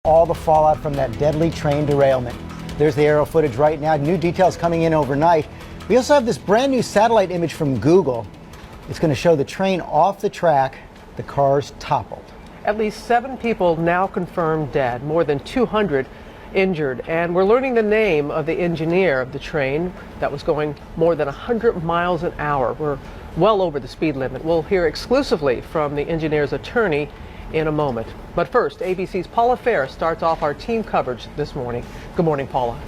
All the fallout from that deadly train derailment. There's the aerial footage right now. New details coming in overnight. We also have this brand new satellite image from Google. It's going to show the train off the track. The cars toppled. At least 7 people now confirmed dead, more than 200 injured. And we're learning the name of the engineer of the train that was going more than 100 miles an hour. We're well over the speed limit. We'll hear exclusively from the engineer's attorney in a moment. But first, ABC's Paula Fair starts off our team coverage this morning. Good morning, Paula.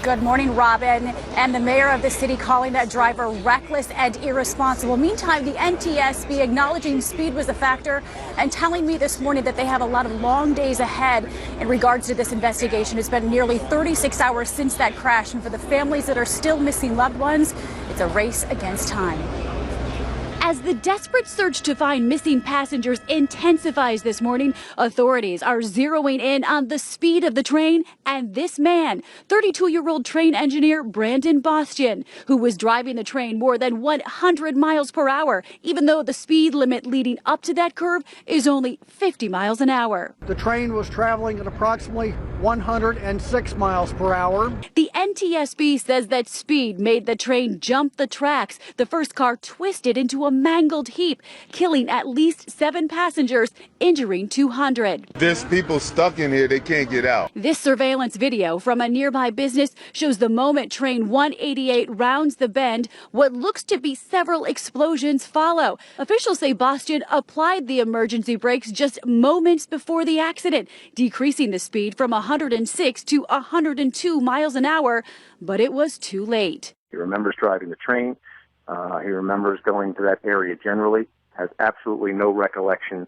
Good morning, Robin. And the mayor of the city calling that driver reckless and irresponsible. Meantime, the NTSB acknowledging speed was a factor and telling me this morning that they have a lot of long days ahead in regards to this investigation. It's been nearly 36 hours since that crash, and for the families that are still missing loved ones, it's a race against time. As the desperate search to find missing passengers intensifies this morning, authorities are zeroing in on the speed of the train and this man, 32-year-old train engineer Brandon Bastian, who was driving the train more than 100 miles per hour, even though the speed limit leading up to that curve is only 50 miles an hour. The train was traveling at approximately 106 miles per hour. The NTSB says that speed made the train jump the tracks. The first car twisted into a mangled heap, killing at least 7 passengers, injuring 200. There's people stuck in here, they can't get out. This surveillance video from a nearby business shows the moment train 188 rounds the bend. What looks to be several explosions follow. Officials say Bastian applied the emergency brakes just moments before the accident, decreasing the speed from 106 to 102 miles an hour, but it was too late. He remembers driving the train. He remembers going to that area generally, has absolutely no recollection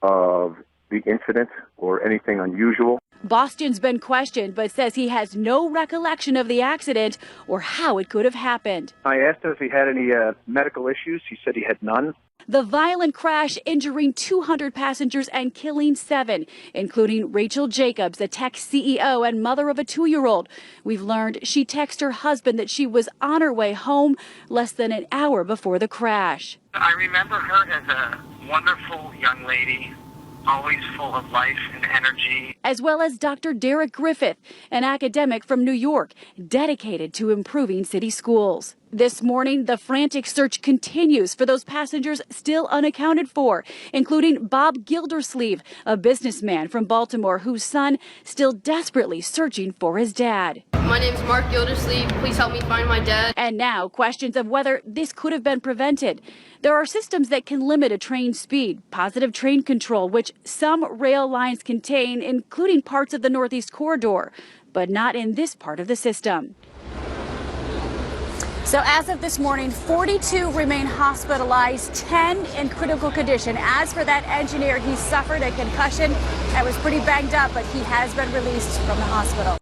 of the incident or anything unusual. Bastian's been questioned, but says he has no recollection of the accident or how it could have happened. I asked him if he had any medical issues. He said he had none. The violent crash injuring 200 passengers and killing 7, including Rachel Jacobs, a tech CEO and mother of a 2-year-old. We've learned she texted her husband that she was on her way home less than an hour before the crash. I remember her as a wonderful young lady, always full of life and energy. As well as Dr. Derek Griffith, an academic from New York, dedicated to improving city schools. This morning, the frantic search continues for those passengers still unaccounted for, including Bob Gildersleeve, a businessman from Baltimore whose son still desperately searching for his dad. My name's Mark Gildersleeve. Please help me find my dad. And now questions of whether this could have been prevented. There are systems that can limit a train's speed, positive train control, which some rail lines contain, including parts of the Northeast Corridor, but not in this part of the system. So as of this morning, 42 remain hospitalized, 10 in critical condition. As for that engineer, he suffered a concussion and was pretty banged up, but he has been released from the hospital.